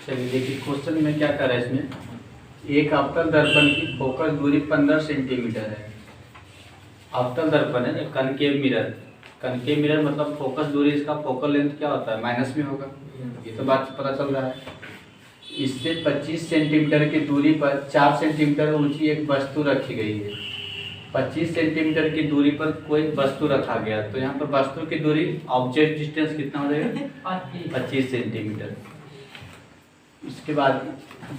चलिए देखिए क्वेश्चन में क्या कर रहा है इसमें। एक अवतल दर्पण की फोकस दूरी 15 सेंटीमीटर है। अवतल दर्पण है ना, कनकेव मिरर। कनकेव मिरर मतलब फोकस दूरी, इसका फोकल लेंथ क्या होता है, माइनस में होगा। ये तो बात पता चल रहा है। इससे 25 सेंटीमीटर की दूरी पर 4 सेंटीमीटर ऊंची एक वस्तु रखी गई है। 25 सेंटीमीटर की दूरी पर कोई वस्तु रखा गया, तो यहाँ पर वस्तु की दूरी ऑब्जेक्ट डिस्टेंस कितना हो जाएगा, 25 सेंटीमीटर। इसके बाद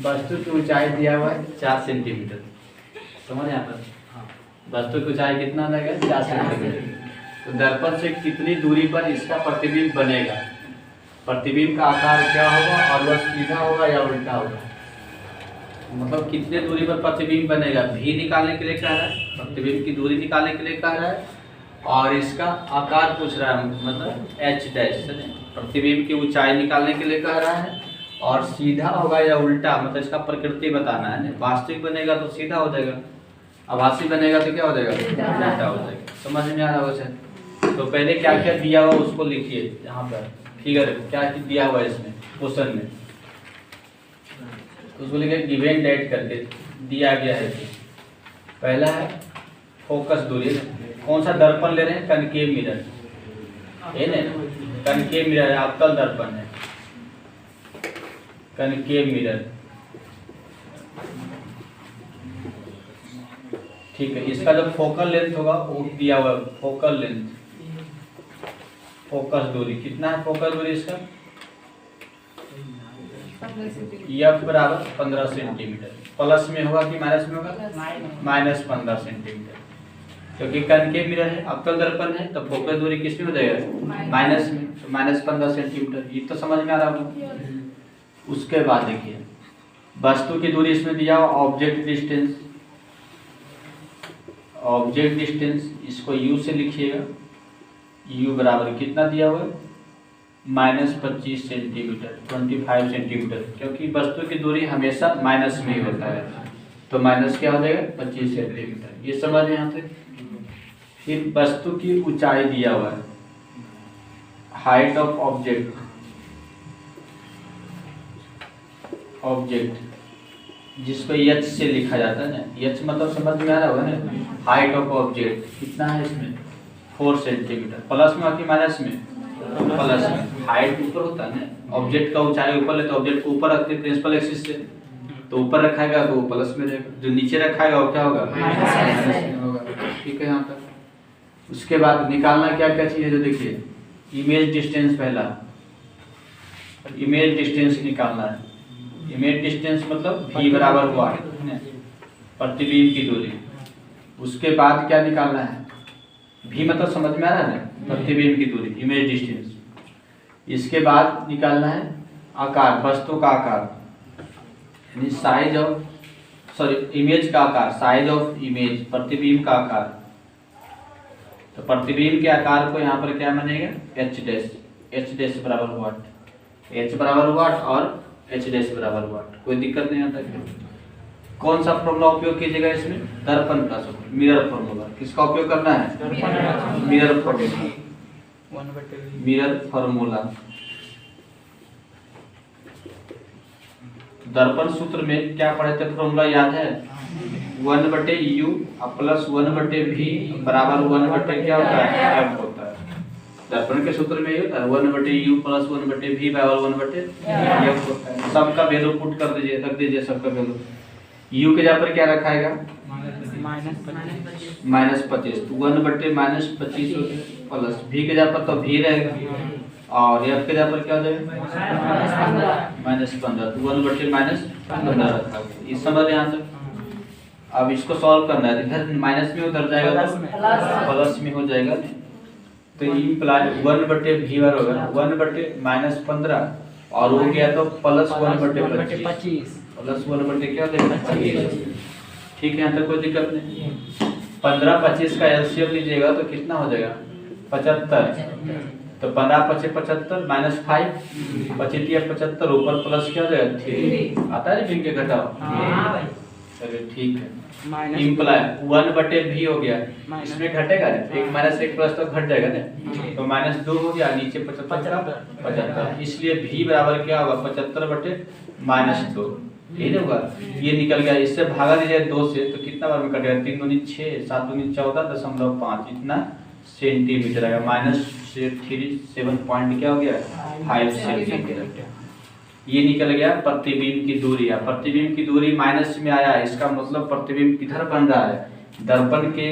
वस्तु की ऊंचाई दिया हुआ है 4 सेंटीमीटर। समझ यहाँ पर वस्तु की ऊंचाई कितना आ जाएगा, 4 सेंटीमीटर। तो दर्पण से कितनी दूरी पर इसका प्रतिबिंब बनेगा, प्रतिबिंब का आकार क्या होगा और वह सीधा होगा या उल्टा होगा। मतलब कितने दूरी पर प्रतिबिंब बनेगा, भी निकालने के लिए कह रहा है, प्रतिबिंब की दूरी निकालने के लिए कह रहा है, और इसका आकार पूछ रहा है, मतलब एच डैश प्रतिबिंब की ऊंचाई निकालने के लिए कह रहा है, और सीधा होगा या उल्टा, मतलब इसका प्रकृति बताना है। वास्तविक बनेगा तो सीधा हो जाएगा, आभासी बनेगा तो क्या हो जाएगा, उल्टा हो जाएगा। समझ में आ रहा है। तो पहले क्या क्या दिया हुआ उसको लिखिए यहाँ पर, फिगर क्या दिया हुआ है इसमें क्वेश्चन में, उसको लिखे गिवन डेट करके दिया गया है। पहला है फोकस दूरी, कौन सा दर्पण ले रहे हैं, कनकेव मिरर है ना, कनकेव मिरर है, अवतल दर्पण है, कनकेव मिरर। ठीक है, इसका जो फोकल लेंथ होगा वो दिया हुआ है, फोकल लेंथ, फोकस दूरी कितना है, फोकस दूरी इसका एफ बराबर 15 सेंटीमीटर। प्लस में होगा कि माइनस में होगा, माइनस 15 सेंटीमीटर, क्योंकि कनकेव मिरर है, अवतल दर्पण है, तो फोकस दूरी किस में हो जाएगा, माइनस में, तो माइनस 15 सेंटीमीटर। ये तो समझ में आ रहा होगा। उसके बाद देखिए वस्तु की दूरी इसमें दिया हुआ ऑब्जेक्ट डिस्टेंस, ऑब्जेक्ट डिस्टेंस इसको u से लिखिएगा, u बराबर कितना दिया हुआ है, -25 सेंटीमीटर, 25 सेंटीमीटर, क्योंकि वस्तु की दूरी हमेशा माइनस में ही होता है, तो माइनस क्या हो जाएगा, 25 सेंटीमीटर। ये समझ में यहाँ तक। फिर वस्तु की ऊंचाई दिया हुआ है, हाइट ऑफ ऑब्जेक्ट, ऑब्जेक्ट जिसको h से लिखा जाता है ना, h मतलब समझ में आ रहा होगा ना, हाइट ऑफ ऑब्जेक्ट कितना है इसमें, 4 सेंटीमीटर। प्लस में कि माइनस में, प्लस में। हाइट ऊपर होता है ना, ऑब्जेक्ट का ऊंचाई ऊपर ले तो ऑब्जेक्ट को ऊपर रखते हैं प्रिंसिपल एक्सिस से, तो ऊपर रखाएगा तो वो प्लस में रहेगा, जो नीचे रखाएगा वो क्या होगा, माइनस में होगा। ठीक है यहाँ तक। उसके बाद निकालना क्या क्या चीज़ है, जो देखिए इमेज डिस्टेंस, पहला इमेज डिस्टेंस निकालना है। इमेज डिस्टेंस मतलब v बराबर हुआ प्रतिबिंब की दूरी। उसके बाद क्या निकालना है, v मतलब समझ में आ रहा है ना, प्रतिबिंब की दूरी, इमेज डिस्टेंस। इसके बाद निकालना है आकार, वस्तु का आकार, यानी साइज ऑफ, सॉरी इमेज का आकार, साइज ऑफ इमेज, प्रतिबिंब का आकार। तो प्रतिबिंब के आकार को यहाँ पर क्या बनेगा, h डैश, h डैश बराबर वाट, h बराबर वाट और h डैश बराबर वाट। कोई दिक्कत नहीं आता। कौन सा फॉर्मूला उपयोग कीजिएगा इसमें, दर्पण का, मिरर फॉर्मूला। किसका उपयोग करना है, मिरर फॉर्मूला, मिरर फॉर्मूला। दर्पण सूत्र में क्या पढ़े थे, फॉर्मूला याद है, 1/u प्लस 1/v बराबर 1/ क्या होता है, f होता है। दर्पण के सूत्र में ये होता है 1/u प्लस 1/v बराबर 1/f होता है। सबका वैल्यू पुट कर दीजिए, रख दीजिए सबका वैल्यू। u के जगह पर क्या रखाएगा, -25, तो 1/-25 प्लस v के जगह पर तो v रहेगा, और f के जगह पर क्या हो जाएगा, -15, तो 1/-15 रखा। इस समझ यहाँ तक। अब इसको सॉल्व करना है, इधर माइनस में उतर जाएगा तो प्लस में हो जाएगा, तो इम्प्लाई 1/v होगा 1/-15, और वो गया तो प्लस 1/25, प्लस 1/ क्या हो जाएगा, 25। ठीक है, यहाँ तक कोई दिक्कत नहीं। 15-25 का एलसीएम लीजिएगा तो कितना हो जाएगा, 75। तो 15-25 75 -5 25 75, ऊपर प्लस क्या हो जाएगा 3 आता है, जिनके घटाओ चलिए ठीक है। इम्प्लाई 1/v हो गया, इसमें घटेगा ना, एक माइनस एक प्लस तो घट जाएगा ना, तो -2 हो गया, नीचे 75 का 75, इसलिए v बराबर क्या होगा 75/-2, यही ना होगा। ये निकल गया, इससे भागा दीजिए 2 से तो कितना बार में कटेगा, 3 दूनी 6, 7 दूनी 14.5, इतना सेंटीमीटर आएगा, -37 पॉइंट क्या हो गया 5 सेंटीमीटर। ये निकल गया प्रतिबिंब की दूरी। प्रतिबिंब की दूरी माइनस में आया, इसका मतलब प्रतिबिंब किधर बन रहा है, दर्पण के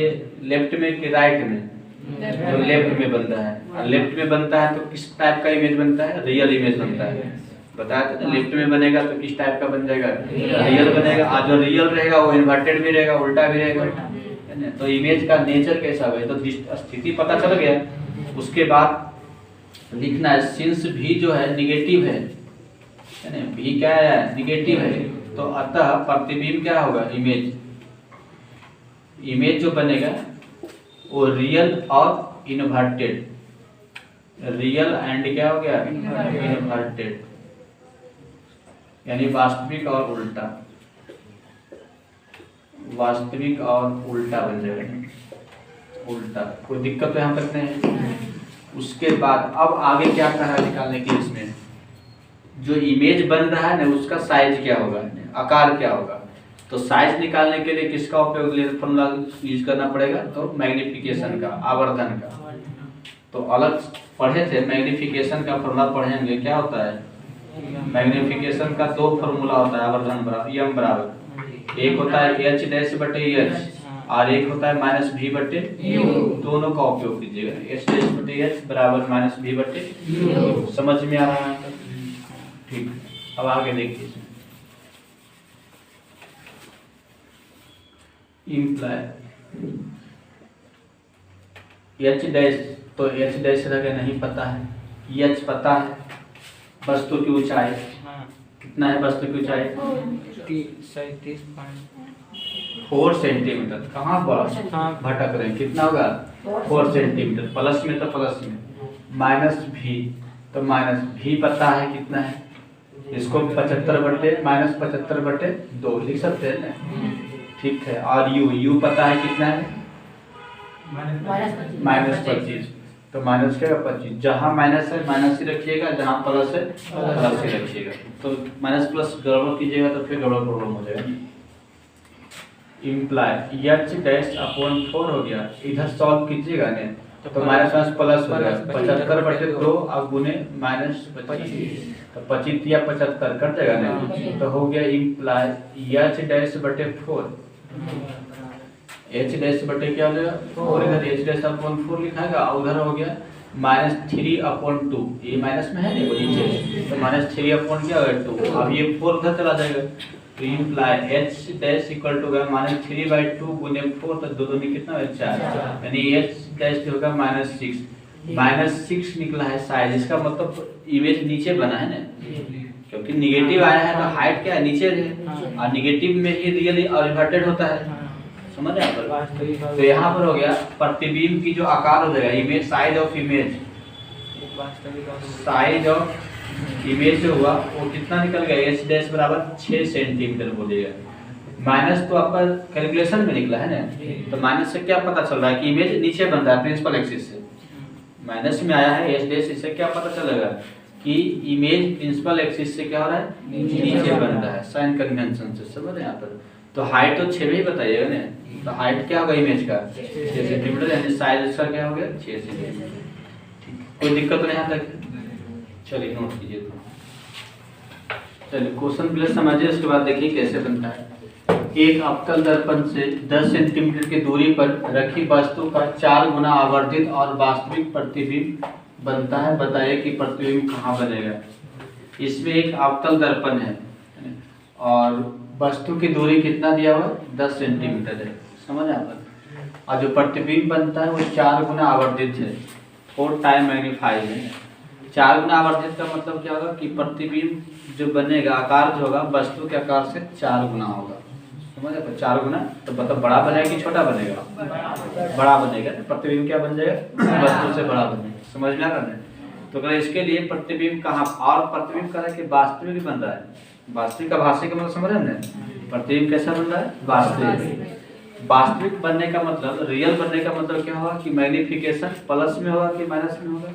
लेफ्ट में कि राइट में, तो लेफ्ट में बनता है। लेफ्ट में बनता है तो किस टाइप का इमेज बनता है, रियल इमेज बनता है। बताया था लेफ्ट में बनेगा तो किस टाइप का बन जाएगा, रियल बनेगा। और जो रियल रहेगा वो इन्वर्टेड भी रहेगा, उल्टा भी रहेगा। तो इमेज का नेचर कैसा है, तो स्थिति पता चल गया। उसके बाद लिखना है सिंस भी जो है निगेटिव है, भी क्या है निगेटिव है, तो अतः प्रतिबिंब क्या होगा, इमेज जो बनेगा वो रियल और इन्वर्टेड, रियल एंड क्या हो गया इन्वर्टेड, यानी वास्तविक और उल्टा, वास्तविक और उल्टा बन जाएगा, उल्टा। कोई दिक्कत तो यहाँ तक नहीं। उसके बाद अब आगे क्या करना निकालने के, इसमें जो इमेज बन रहा है ना उसका साइज क्या होगा, आकार क्या होगा। तो साइज निकालने के लिए किसका उपयोग फॉर्मूला यूज करना पड़ेगा, तो मैग्निफिकेशन का, आवर्धन का। तो अलग पढ़े थे मैग्निफिकेशन का फॉर्मूला पढ़ेंगे, क्या होता है मैग्निफिकेशन का 2 फॉर्मूला होता है आवर्धन बराबर, यम बराबर, एक होता है h'/h और एक होता है -v/u, दोनों का उपयोग कीजिएगा। h'/h बराबर -v/u, समझ में आ रहा है, ठीक। अब आगे देखिए, इम्प्लाई h', तो h' नहीं पता है, h पता है। वस्तु की ऊंचाई कितना है, वस्तु की ऊंचाई 4 सेंटीमीटर। कहाँ पर भटक रहे हैं, कितना होगा 4 सेंटीमीटर, प्लस में तो प्लस में, -v, तो -v पता है कितना है, इसको 75/-2 लिख सकते हैं ना, ठीक है। और u पता है कितना है -25, तो माइनस क्या 25, जहाँ माइनस है माइनस ही रखिएगा, जहाँ प्लस है प्लस ही रखिएगा। तो माइनस प्लस गड़बड़ कीजिएगा तो फिर गड़बड़ प्रॉब्लम हो जाएगा। इम्प्लाई h'/4 हो गया, इधर सॉल्व कीजिएगा ने तो माइनस प्लस हो गया 75/2 अब गुने -25, तो 25 या 75 कट जाएगा ना, तो हो गया इम्प्लाई h'/4, h' क्या हो जाएगा 4, इधर h'/4 लिखाएगा, उधर हो गया -3/2, ये माइनस में है ना वो नीचे, तो -3/2 क्या होगा 2, अब ये 4 उधर चला जाएगा, तो इम्प्लाई h' इक्वल टू -3/2 गुने 4, तो 2 में कितना है 4, यानी h' होगा -6 निकला है साइज। इसका मतलब इमेज नीचे बना है ना, क्योंकि निगेटिव आया है तो हाइट क्या है नीचे है, और निगेटिव में ही रियल और इन्वर्टेड होता है, समझ रहे हैं। तो यहाँ पर हो गया प्रतिबिंब की जो आकार हो जाएगा, image size of image, size of image जो हुआ वो कितना निकल गया, h' बराबर 6 सेंटीमीटर बोलिएगा। माइनस तो आपका कैलकुलेशन में निकला है ना, तो माइनस से क्या पता चल रहा है कि इमेज नीचे बन रहा है प्रिंसिपल एक्सिस से, माइनस में आया है h', इससे क्या पता चलेगा कि इमेज प्रिंसिपल एक्सिस से क्या हो रहा है नीचे बन रहा है, साइन कन्वेंशन से, समझ रहे हैं यहाँ पर। तो हाइट तो 6 में ही बताइएगा ना, तो हाइट क्या होगा इमेज का 6 सेंटीमीटर, यानी साइज इसका क्या हो गया 6 सेंटीमीटर, कोई दिक्कत नहीं यहाँ तक। चलिए नोट कीजिए, चलिए क्वेश्चन प्लीज समझिए, उसके बाद देखिए कैसे बनता है। एक अवतल दर्पण से 10 सेंटीमीटर की दूरी पर रखी वस्तु का 4 गुना आवर्धित और वास्तविक प्रतिबिंब बनता है, बताइए कि प्रतिबिंब कहाँ बनेगा। इसमें एक अवतल दर्पण है और वस्तु की दूरी कितना दिया हुआ 10 सेंटीमीटर है, समझ आप, और जो प्रतिबिंब बनता है वो 4 गुना आवर्धित है, 4 टाइम मैग्नीफाइड है। 4 गुना आवर्धित का मतलब क्या होगा कि प्रतिबिंब जो बनेगा आकार जो होगा वस्तु के आकार से 4 गुना होगा, समझ आप, 4 गुना, तो मतलब बड़ा बनेगा कि छोटा बनेगा, बड़ा बनेगा, प्रतिबिंब क्या बन जाएगा वस्तु से बड़ा बनेगा, समझ में आ रहा है। तो अगर इसके लिए प्रतिबिंब कहाँ, और प्रतिबिंब कह रहा है कि वास्तविक बन रहा है, वास्तविक का भाषा का मतलब समझ रहे हैं, प्रतिबिंब कैसा बन रहा है? वास्तविक। वास्तविक बनने का मतलब, रियल बनने का मतलब क्या होगा कि मैग्निफिकेशन प्लस में होगा कि माइनस में होगा?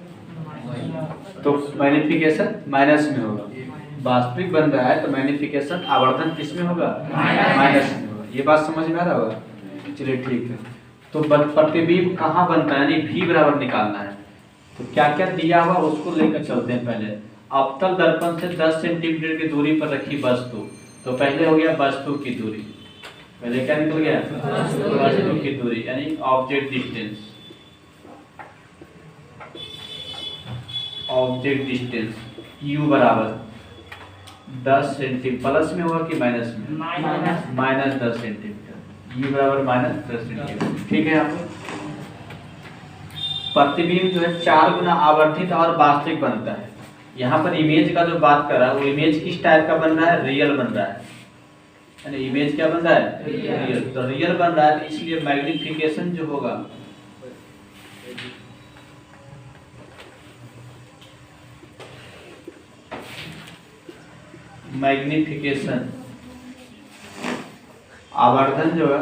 तो मैग्निफिकेशन माइनस में होगा। वास्तविक बन रहा है तो मैग्निफिकेशन आवर्धन किस में होगा? माइनस में होगा। ये बात समझ में आ रहा होगा? चलिए ठीक है। तो प्रतिबिंब कहाँ बनता है, यानी भी बराबर निकालना है। तो क्या क्या दिया हुआ उसको लेकर चलते हैं। पहले अवतल दर्पण से 10 सेंटीमीटर की दूरी पर रखी वस्तु, तो पहले हो गया वस्तु की दूरी। पहले क्या निकल गया? वस्तु की दूरी यानी object distance. Object distance u बराबर 10 सेंटीमीटर, प्लस में होगा कि माइनस में? Minus 10 centimetre. u बराबर माइनस 10 सेंटीमीटर। ठीक है। यहाँ पर प्रतिबिंब जो है 4 गुना आवर्धित और वास्तविक बनता है। यहाँ पर इमेज का जो बात कर रहा है वो इमेज किस टाइप का बन रहा है? रियल बन रहा है। यानी इमेज क्या बन रहा है? रियल। तो रियल बन रहा है तो इसलिए मैग्निफिकेशन जो होगा, मैग्निफिकेशन आवर्धन जो है,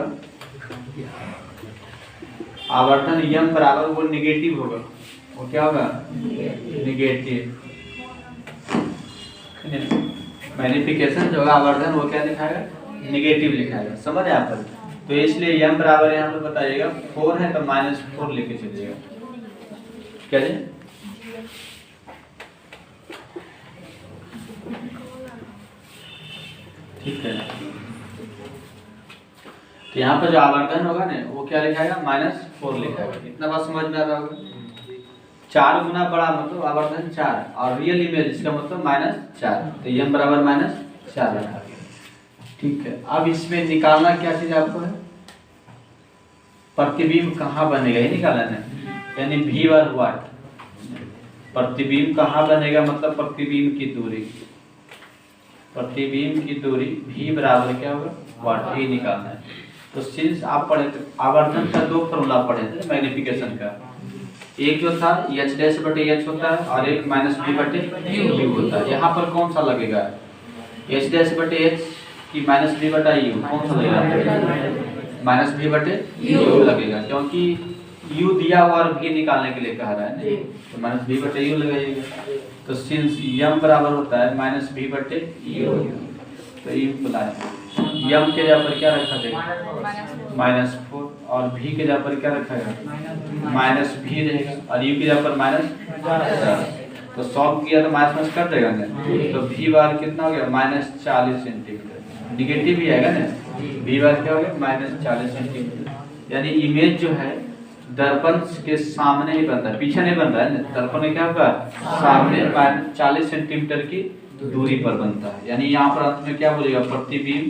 आवर्धन यम बराबर वो निगेटिव होगा। वो क्या होगा? निगेटिव। मैग्निफिकेशन जो होगा आवर्धन वो क्या दिखाएगा? निगेटिव लिखाएगा। समझ है आप? तो इसलिए यम बराबर यहाँ पे बताइएगा 4 है तो -4 लेके चलिएगा। क्या जी? ठीक है। तो यहाँ पर जो आवर्धन होगा ना वो क्या लिखाएगा? -4 लिखाएगा। इतना बात समझ में आ रहा होगा? 4 गुना बड़ा मतलब आवर्धन 4 और रियल इमेज इसका मतलब -4। तो यम बराबर -4 रखा गया। ठीक है। अब इसमें निकालना क्या चीज आपको है? प्रतिबिंब कहाँ बनेगा ये निकालना है। यानी भी और वाट। प्रतिबिंब कहाँ बनेगा मतलब प्रतिबिंब की दूरी। प्रतिबिंब की दूरी भी बराबर क्या होगा? वाट। ये निकालना है। तो सिंस आप पढ़े थे आवर्धन का 2 फॉर्मूला पढ़े थे मैग्निफिकेशन का। एक जो था h' होता है और एक -b/u होता है। यहाँ पर कौन सा लगेगा? h' की -b/u कौन सा लगेगा? -b/u लगेगा, क्योंकि u दिया हुआ और v निकालने के लिए कह रहा है ना, तो -b/u लगाइएगा। तो सिंस m बराबर होता है -b/u, तो इम्प्लाई यम के जगह पर क्या रखा जाएगा? -4 और भी के जगह पर क्या रखा जाएगा? -भी रहेगा और यू की जगह पर -4। तो सॉल्व किया तो माइनस कर देगा ना। तो भी बार कितना हो गया? -40 सेंटीमीटर। निगेटिव भी आएगा ना। भी बार क्या हो गया? -40 सेंटीमीटर। यानी इमेज जो है दर्पण के सामने ही बनता है, पीछे नहीं बन रहा है ना। दर्पण में क्या होगा? सामने 40 सेंटीमीटर की दूरी पर बनता है। यानी यहाँ पर अंत में क्या बोलेगा? प्रतिबिंब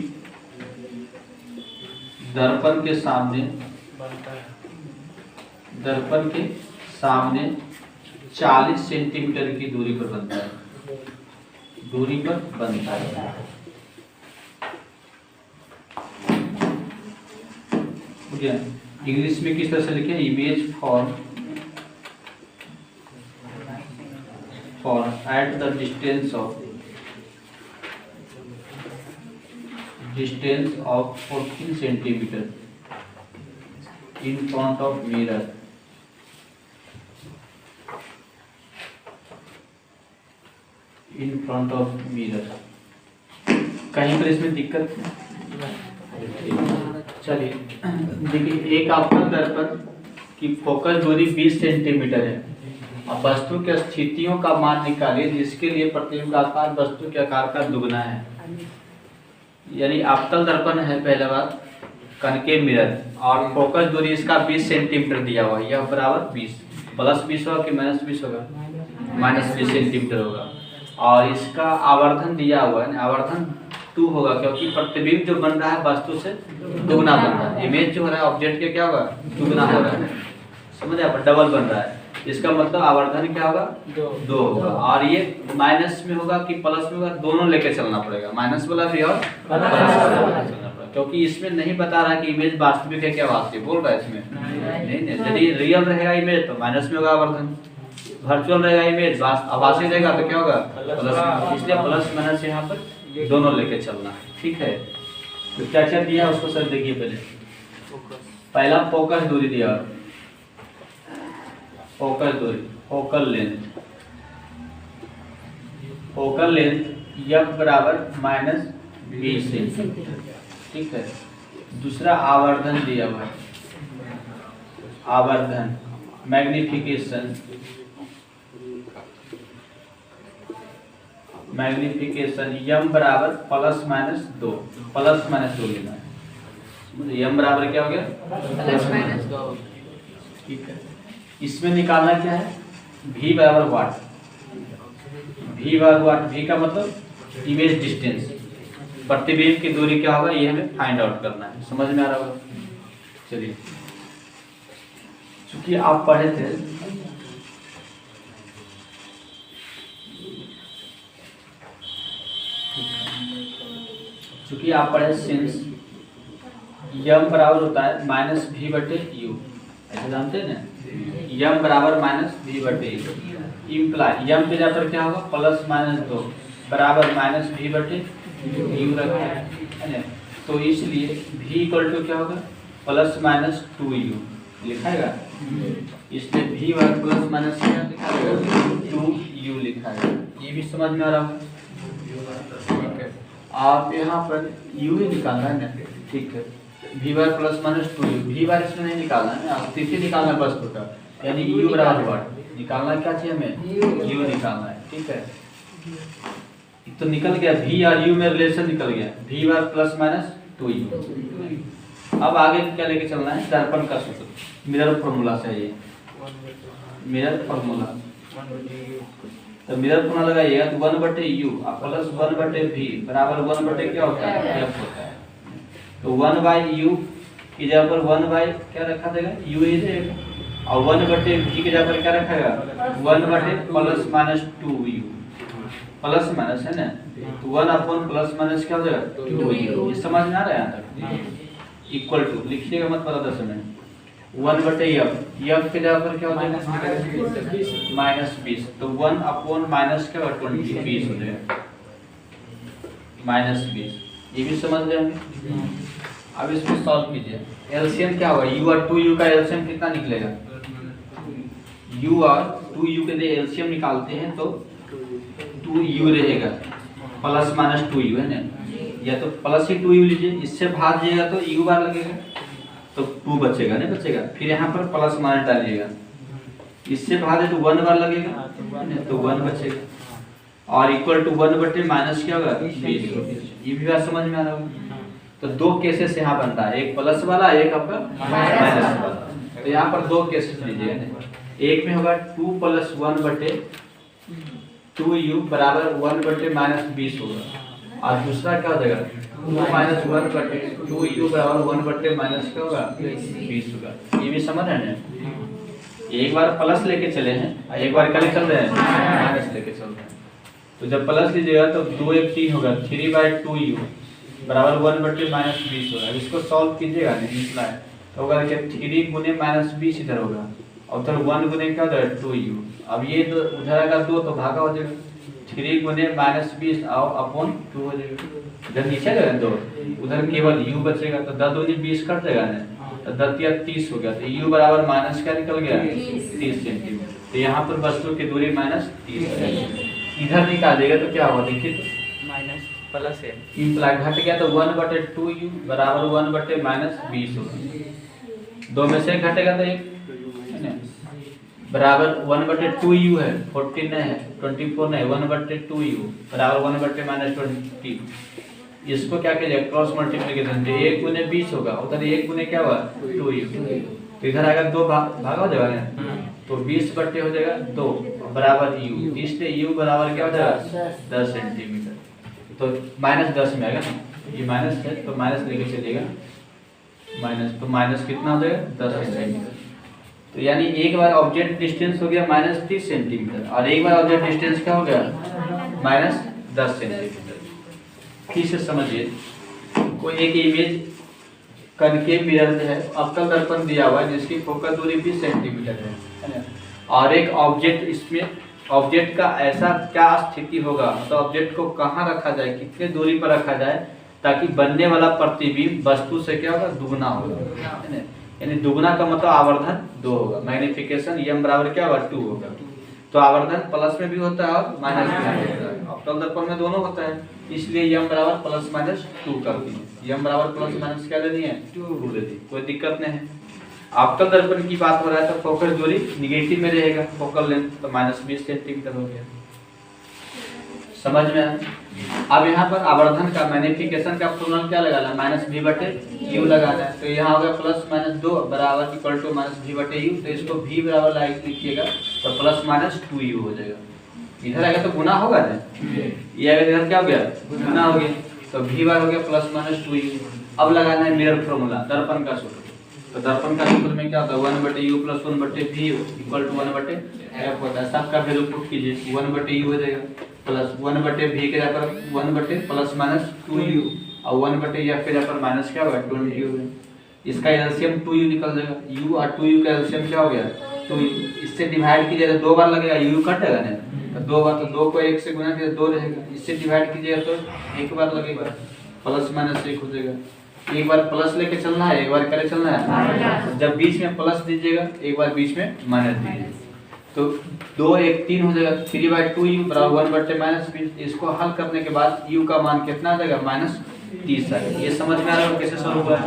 दर्पण के सामने, दर्पण के सामने 40 सेंटीमीटर की दूरी पर बनता है। दूरी पर बनता है। इंग्लिश में किस तरह से लिखे? Image for at the distance of 14 centimeter in front of mirror, in front of mirror। कहीं पर इसमें दिक्कत है? चलिए देखिए, एक अवतल दर्पण की फोकस दूरी 20 सेंटीमीटर है। अब वस्तु के स्थितियों का मान निकालिए जिसके लिए प्रतिबिंब का आकार वस्तु के आकार का दुगना है। यानी अवतल दर्पण है पहले बात, कनकेव मिरर, और फोकस दूरी इसका 20 सेंटीमीटर दिया हुआ है। यह बराबर 20 प्लस 20 होगा कि -20 होगा? -20 सेंटीमीटर होगा। और इसका आवर्धन दिया हुआ है, आवर्धन 2 होगा, क्योंकि प्रतिबिंब जो बन रहा है वस्तु से दुगना बन रहा है। इमेज जो हो रहा है ऑब्जेक्ट के क्या होगा? दुगना हो रहा है। समझ आप? डबल बन रहा है। इसका मतलब आवर्धन क्या होगा? 2 होगा। और ये माइनस में होगा कि प्लस में होगा? दोनों लेके चलना पड़ेगा, माइनस वाला भी और प्लस वाला चलना पड़ेगा, क्योंकि इसमें नहीं बता रहा कि इमेज वास्तविक है क्या वास्तविक बोल रहा है इसमें नहीं। यदि रियल रहेगा इमेज तो माइनस में होगा आवर्धन, वर्चुअल रहेगा इमेज आभासी रहेगा तो क्या होगा? प्लस। इसलिए प्लस माइनस यहाँ पर दोनों लेके चलना है। ठीक है। तो क्या क्या दिया उसको सर देखिए पहले। पहला फोकस दूरी दिया, फोकस दूरी, focal length, focal length F बराबर -20 ठीक है। दूसरा आवर्धन दिया हुआ है, आवर्धन मैग्निफिकेशन, मैग्निफिकेशन यम बराबर +-2, +-2 लेना है। यम बराबर क्या हो गया? +-2 ठीक है। इसमें निकालना क्या है? v बराबर वाट, v बराबर वाट, v का मतलब इमेज डिस्टेंस, प्रतिबिंब की दूरी क्या होगा ये हमें फाइंड आउट करना है। समझ में आ रहा होगा? चलिए, चूंकि आप पढ़े थे सिंस यम बराबर होता है -v/u, ऐसे जानते हैं ना, यम बराबर -v/u, इम्प्लाई यम के जगह पर क्या होगा? +-2 बराबर -v/u रखा है ना। तो इसलिए v = क्या होगा? +-2u लिखाएगा, इसलिए v बराबर +-2u लिखा है। ये भी समझ में आ रहा है? ठीक है। आप यहाँ पर u ही निकालना है ना, ठीक है। v बराबर +-2u, v बार इसमें नहीं निकालना है, आप तिथि निकालना बस होगा, यानी u बराबर वाट निकालना। क्या चाहिए हमें? u निकालना है, ठीक है। तो निकल गया v और u में रिलेशन निकल गया, v बराबर +-2u। अब आगे क्या लेके चलना है? दर्पण का सूत्र, मिरर फॉर्मूला से। ये मिरर फॉर्मूला, तो मिरर फॉर्मूला लगाइएगा तो 1/u +1/v बराबर 1/ क्या होता है? f होता है। तो 1/u की जगह पर 1/ क्या रखा देगा? u ही रहेगा, और 1/v की जगह पर क्या रखेगा? 1/+-2u, प्लस माइनस है ना, तो 1/+- क्या हो जाएगा? 2u। ये समझ में आ रहा है यहाँ तक? इक्वल टू लिखिएगा मत पता 10 में 1/f, f के जगह पर क्या हो जाएगा? -20, तो 1/- क्या होगा? 20 हो जाएगा, -20। ये भी समझ जाएंगे। अब इसको सॉल्व कीजिए। एलसीएम क्या होगा? u और 2u का एलसीएम कितना निकलेगा? u और 2u के लिए एलसीएम निकालते हैं तो 2u रहेगा, +-2u है ना, या तो प्लस ही 2u लीजिए, इससे भाग जाएगा तो u बार लगेगा, तो 2 बचेगा, नहीं बचेगा। फिर यहाँ पर +- डालिएगा, इससे भागे तो 1 बार लगेगा, तो 1 बचेगा, और इक्वल टू 1/- क्या होगा? 20। ये भी बात समझ में आ रहा होगा? तो 2 केसेस यहाँ बनता है, एक प्लस वाला, एक आपका माइनस वाला। तो यहाँ पर 2 केसेस लीजिएगा, एक में होगा 2 + 1/2u बराबर 1/-20 होगा, और दूसरा क्या हो जाएगा? 2 - 1/2u बराबर 1/- क्या होगा? 20 होगा। ये भी समझ रहे हैं? एक बार प्लस लेके चले हैं, एक बार क्या चल रहे हैं? माइनस लेके चल रहे हैं। तो जब प्लस लीजिएगा तो 2 × 3 होगा, 3/2u बराबर 1/-20 होगा। इसको सॉल्व कीजिएगा, नहीं निकला है तो होगा कि 3 × -20 इधर होगा, और उधर 1 × क्या होता है? 2u। अब ये तो उधर आएगा 2 तो भागा हो जाएगा, 3 × -20 और अपॉन 2 हो जाएगा। इधर नीचे जाएगा 2, उधर केवल u बचेगा, तो 10 दूनी 20 कट जाएगा ना, तो 10 या 30 हो गया, तो u बराबर माइनस क्या निकल गया? 30 सेंटीमीटर। तो यहाँ पर वस्तु की दूरी -30 है। इधर निकालिएगा तो क्या होगा? देखिए तो प्लस है, इम्प्लाई घट गया, तो 1/2u बराबर 1/-20 होगा। 2 में से घटेगा तो 1 बराबर 1/2u है, 14 नहीं है, 24 नहीं, 1/2u बराबर 1/-20। इसको क्या कीजिए? क्रॉस मल्टीप्लिकेशन से 1 × 20 होगा, उधर 1 × क्या हुआ? 2u, तो इधर आएगा 2 भागा हो जाएगा ना, तो 20 बट्टे हो जाएगा 2 बराबर u, इसलिए u बराबर क्या हो जाएगा? 10 सेंटीमीटर। तो -10 में आएगा ना, ये माइनस है तो माइनस लेके चलिएगा, माइनस, तो माइनस कितना हो जाएगा? 10 सेंटीमीटर। तो यानी एक बार ऑब्जेक्ट डिस्टेंस हो गया -30 सेंटीमीटर, और एक बार ऑब्जेक्ट डिस्टेंस क्या हो गया? -10 सेंटीमीटर। फिर से समझिए, कोई एक इमेज कनकेव मिरर है, अवतल दर्पण दिया हुआ है जिसकी फोकस दूरी 20 सेंटीमीटर है ना, और एक ऑब्जेक्ट, इसमें ऑब्जेक्ट का ऐसा क्या स्थिति होगा, तो ऑब्जेक्ट को कहाँ रखा जाए, कितने दूरी पर रखा जाए, ताकि बनने वाला प्रतिबिंब वस्तु से क्या होगा, दुगना होगा, है ना। यानी दुगना का मतलब आवर्धन 2 होगा, मैग्निफिकेशन m बराबर क्या होगा 2 होगा। तो आवर्धन प्लस में भी होता है और माइनस में भी होता है, अवतल दर्पण में दोनों होता है, इसलिए m बराबर प्लस माइनस 2 कर दिए। m बराबर प्लस माइनस क्या लेनी है, 2 ले दी, कोई दिक्कत नहीं है। अवतल दर्पण की बात हो रहा है तो फोकस दूरी निगेटिव में रहेगा, फोकल लेंथ तो -20 सेंटीमीटर हो गया, समझ में आया। अब यहाँ पर आवर्धन का मैग्निफिकेशन का फॉर्मूला क्या लगाना, -v/u लगाना है। तो यहाँ होगा +-2 बराबर इक्वल टू -v/u, तो इसको v बराबर लिखिएगा तो +-2u हो जाएगा। इधर आएगा तो गुना होगा ना, ये आएगा इधर क्या हो गया, गुना हो गया, तो v बार हो गया +-2u। अब लगाना है मिरर फॉर्मूला, दर्पण का सूत्र। तो दर्पण का सूत्र में क्या होता है, 1/u + 1/v equal to 1/f होता है। सबका वैल्यू पुट कीजिए, 1/u हो जाएगा प्लस 1/v के जगह पर 1/+-2u और 1/f के जगह पर माइनस क्या होगा 20u। इसका एलसीएम 2u निकल जाएगा, u और 2u का एलसीएम क्या हो गया 2u। इससे डिवाइड कीजिएगा 2 बार लगेगा, u कटेगा ना, तो 2 बार, तो 2 को 1 से गुना कीजिए 2 रहेगा, इससे डिवाइड कीजिएगा तो 1 बार लगेगा, +-1 हो जाएगा। एक बार प्लस लेके चलना है, एक बार करे चलना है, जब बीच में प्लस दीजिएगा एक बार बीच में माइनस दीजिएगा, तो 2 1 3 हो जाएगा, 3/2u बराबर 1/-20। इसको हल करने के बाद u का मान कितना आ जाएगा, -30 आएगा। ये समझ में आ रहा है कैसे सॉल्व होगा।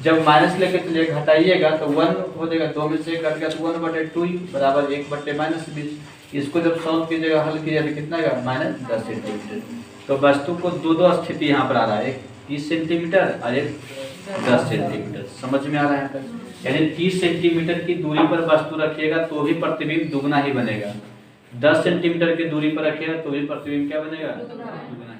जब माइनस लेके चलिए घटाइएगा तो 1 हो जाएगा, 2 में से कट गया तो 1/2u बराबर 1/-20। इसको जब सॉल्व कीजिएगा, हल कीजिएगा तो कितना आएगा, -10 सेंटीमीटर। तो वस्तु को दो स्थिति यहाँ पर आ रहा है, एक 30 सेंटीमीटर और एक 10 सेंटीमीटर, समझ में आ रहा है। यानी 30 सेंटीमीटर की दूरी पर वस्तु रखिएगा तो भी प्रतिबिंब दुगना ही बनेगा, 10 सेंटीमीटर की दूरी पर रखिएगा तो भी प्रतिबिंब क्या बनेगा, दुगना।